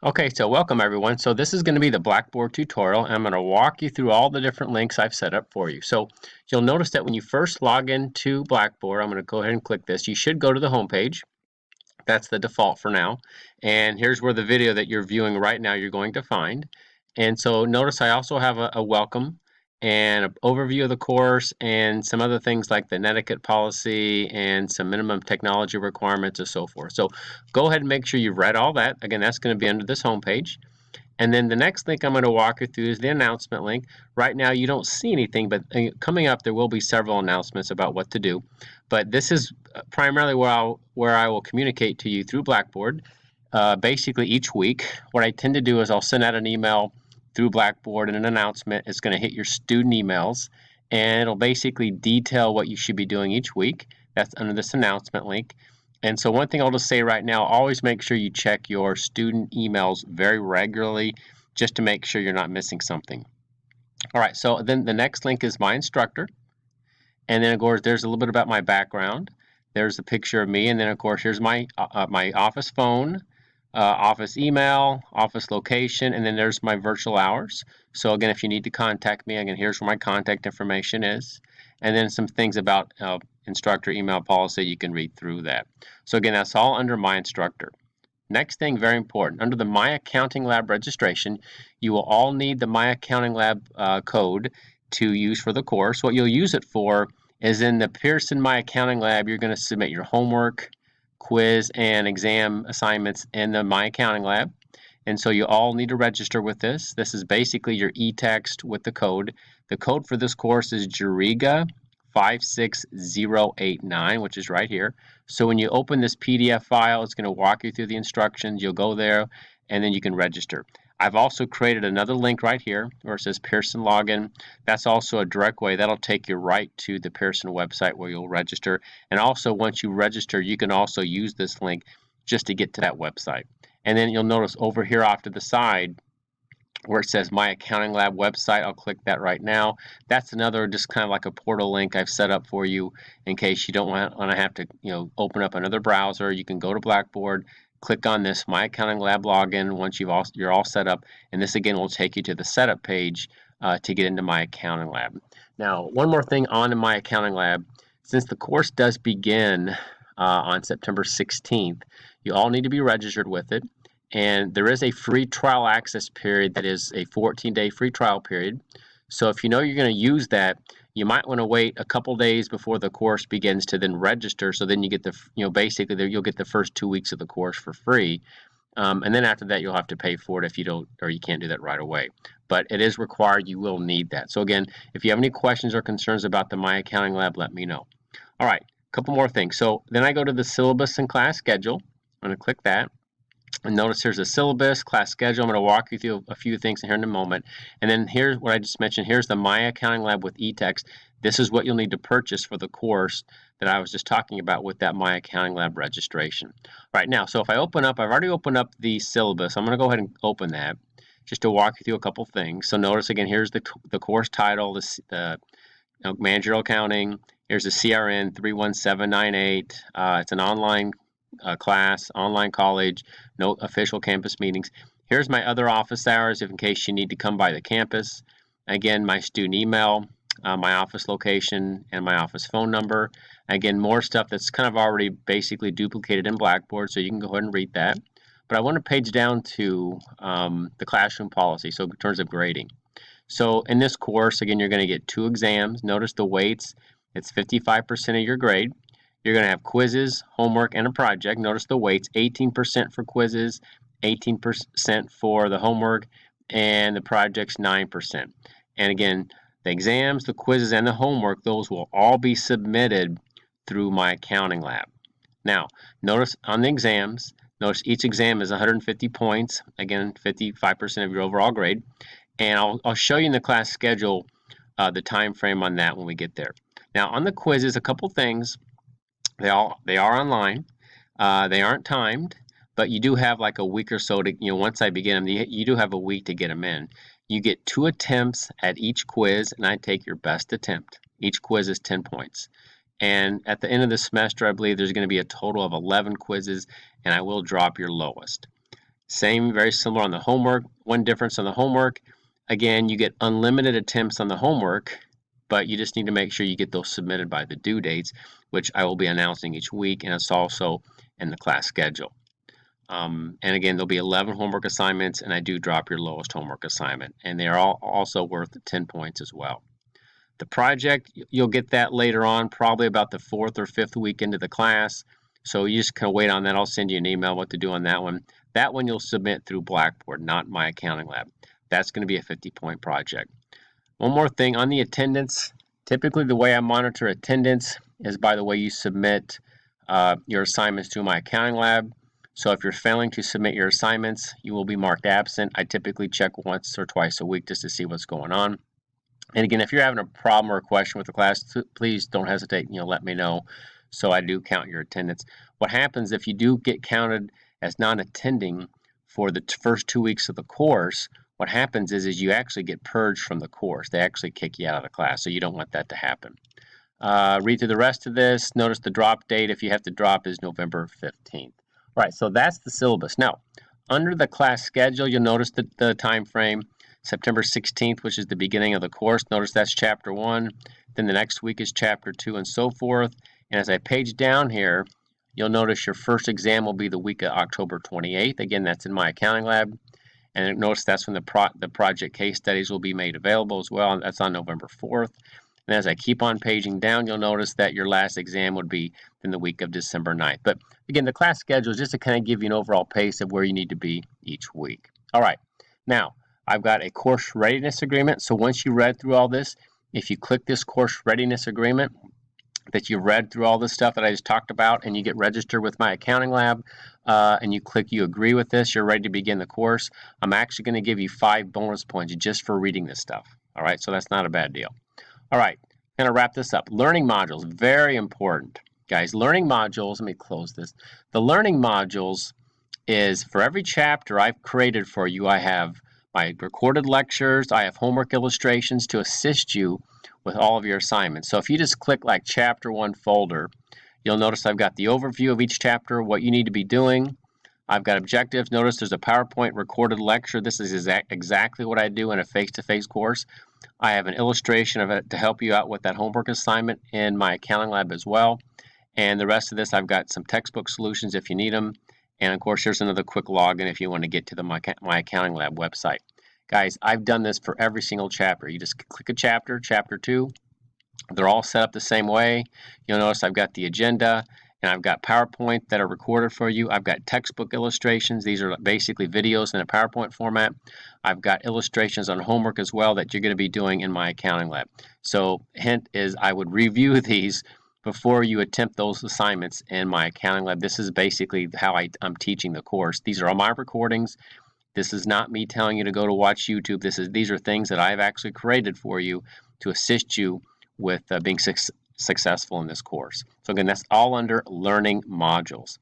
Okay, so welcome everyone. So this is going to be the Blackboard tutorial, and I'm going to walk you through all the different links I've set up for you. So you'll notice that when you first log into Blackboard, I'm going to go ahead and click this. You should go to the home page. That's the default for now. And here's where the video that you're viewing right now you're going to find. And so notice I also have a welcome and an overview of the course and some other things like the netiquette policy and some minimum technology requirements and so forth. So go ahead and make sure you've read all that. Again, that's going to be under this home page. And then the next link I'm going to walk you through is the announcement link. Right now you don't see anything, but coming up there will be several announcements about what to do. But this is primarily where I will communicate to you through Blackboard. Basically each week, what I tend to do is I'll send out an email through Blackboard and an announcement. It's going to hit your student emails, and it'll basically detail what you should be doing each week. That's under this announcement link. And so one thing I'll just say right now, always make sure you check your student emails very regularly just to make sure you're not missing something. All right, so then the next link is my instructor. And then, of course, there's a little bit about my background. There's a picture of me. And then, of course, here's my office phone, office email, office location, and then there's my virtual hours. So, again, if you need to contact me, again, here's where my contact information is. And then some things about instructor email policy, you can read through that. So, again, that's all under my instructor. Next thing, very important, under the My Accounting Lab registration, you will all need the My Accounting Lab code to use for the course. What you'll use it for is in the Pearson My Accounting Lab, you're going to submit your homework, quiz, and exam assignments in the My Accounting Lab. And so you all need to register with this. This is basically your e-text with the code. The code for this course is Juriga 56089, which is right here. So when you open this PDF file, it's going to walk you through the instructions. You'll go there, and then you can register. I've also created another link right here where it says Pearson Login. That's also a direct way. That'll take you right to the Pearson website where you'll register. And also, once you register, you can also use this link just to get to that website. And then you'll notice over here off to the side where it says My Accounting Lab website. I'll click that right now. That's another just kind of like a portal link I've set up for you in case you don't want to have to open up another browser. You can go to Blackboard, click on this My Accounting Lab login once you're all set up, and this again will take you to the setup page to get into My Accounting Lab. Now, one more thing on My Accounting Lab. Since the course does begin on September 16th, you all need to be registered with it. And there is a free trial access period that is a 14-day free trial period. So if you know you're going to use that, you might want to wait a couple days before the course begins to then register. So then you get basically you'll get the first 2 weeks of the course for free. And then after that, you'll have to pay for it if you don't, or you can't do that right away. But it is required. You will need that. So again, if you have any questions or concerns about the My Accounting Lab, let me know. All right, a couple more things. So then I go to the syllabus and class schedule. I'm going to click that. And notice there's a syllabus, class schedule. I'm going to walk you through a few things here in a moment. And then here's what I just mentioned. Here's the My Accounting Lab with eText. This is what you'll need to purchase for the course that I was just talking about with that My Accounting Lab registration. Right now, so if I open up, I've already opened up the syllabus. I'm going to go ahead and open that just to walk you through a couple things. So notice again, here's the course title, the managerial accounting. Here's the CRN 31798. It's an online class, online college, no official campus meetings. Here's my other office hours if in case you need to come by the campus. Again, my student email, my office location, and my office phone number. Again, more stuff that's kind of already basically duplicated in Blackboard, so you can go ahead and read that. But I want to page down to the classroom policy, so in terms of grading. So in this course, again, you're going to get 2 exams. Notice the weights. It's 55% of your grade. You're going to have quizzes, homework, and a project. Notice the weights, 18% for quizzes, 18% for the homework, and the project's 9%. And again, the exams, the quizzes, and the homework, those will all be submitted through My Accounting Lab. Now, notice on the exams, notice each exam is 150 points. Again, 55% of your overall grade. And I'll show you in the class schedule the time frame on that when we get there. Now, on the quizzes, a couple things. They are online. They aren't timed, but you do have like a week or so to, once I begin them, you do have a week to get them in. You get 2 attempts at each quiz, and I take your best attempt. Each quiz is 10 points. And at the end of the semester, I believe there's going to be a total of 11 quizzes, and I will drop your lowest. Same, very similar on the homework. One difference on the homework, again, you get unlimited attempts on the homework, but you just need to make sure you get those submitted by the due dates, which I will be announcing each week, and it's also in the class schedule. And again, there'll be 11 homework assignments, and I do drop your lowest homework assignment, and they are all also worth 10 points as well. The project, you'll get that later on, probably about the 4th or 5th week into the class. So you just kind of wait on that. I'll send you an email what to do on that one. That one you'll submit through Blackboard, not My Accounting Lab. That's going to be a 50-point project. One more thing on the attendance. Typically, the way I monitor attendance is by the way you submit your assignments to My Accounting Lab. So if you're failing to submit your assignments, you will be marked absent. I typically check once or twice a week just to see what's going on. And again, if you're having a problem or a question with the class, please don't hesitate, let me know so I do count your attendance. What happens if you do get counted as non-attending for the first 2 weeks of the course, what happens is you actually get purged from the course. They actually kick you out of the class, so you don't want that to happen. Read through the rest of this. Notice the drop date, if you have to drop, is November 15th. All right, so that's the syllabus. Now, under the class schedule, you'll notice the time frame. September 16th, which is the beginning of the course. Notice that's chapter 1. Then the next week is chapter 2 and so forth. And as I page down here, you'll notice your first exam will be the week of October 28th. Again, that's in My Accounting Lab. And notice that's when the project case studies will be made available as well. And that's on November 4th. And as I keep on paging down, you'll notice that your last exam would be in the week of December 9th. But again, the class schedule is just to kind of give you an overall pace of where you need to be each week. All right. Now, I've got a course readiness agreement. So once you read through all this, if you click this course readiness agreement, that you read through all this stuff that I just talked about, and you get registered with My Accounting Lab, and you click you agree with this, you're ready to begin the course. I'm actually going to give you 5 bonus points just for reading this stuff. All right, so that's not a bad deal. All right, I'm going to wrap this up. Learning modules, very important. Guys, learning modules, let me close this. The learning modules is for every chapter I've created for you, I have my recorded lectures, I have homework illustrations to assist you with all of your assignments. So if you just click like chapter 1 folder, you'll notice I've got the overview of each chapter, what you need to be doing. I've got objectives. Notice there's a PowerPoint recorded lecture. This is exactly what I do in a face-to-face course. I have an illustration of it to help you out with that homework assignment in My Accounting Lab as well. And the rest of this, I've got some textbook solutions if you need them. And of course, here's another quick login if you want to get to the My Accounting Lab website. Guys, I've done this for every single chapter. You just click a chapter, chapter 2. They're all set up the same way. You'll notice I've got the agenda, and I've got PowerPoint that are recorded for you. I've got textbook illustrations. These are basically videos in a PowerPoint format. I've got illustrations on homework as well that you're going to be doing in My Accounting Lab. So hint is I would review these before you attempt those assignments in My Accounting Lab. This is basically how I'm teaching the course. These are all my recordings. This is not me telling you to go to watch YouTube. These are things that I've actually created for you to assist you with being successful in this course. So again, that's all under learning modules.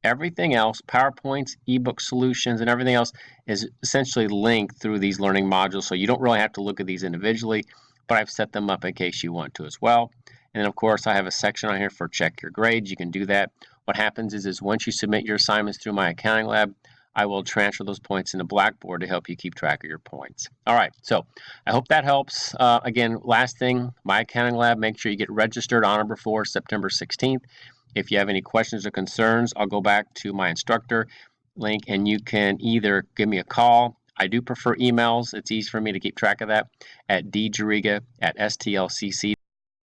Everything else, PowerPoints, ebook solutions, and everything else is essentially linked through these learning modules. So you don't really have to look at these individually, but I've set them up in case you want to as well. And then of course, I have a section on here for check your grades. You can do that. What happens is once you submit your assignments through My Accounting Lab, I will transfer those points into Blackboard to help you keep track of your points. All right, so I hope that helps. Again, last thing, My Accounting Lab, make sure you get registered on or before September 16th. If you have any questions or concerns, I'll go back to my instructor link, and you can either give me a call. I do prefer emails. It's easy for me to keep track of that at djariga@stlcc.com.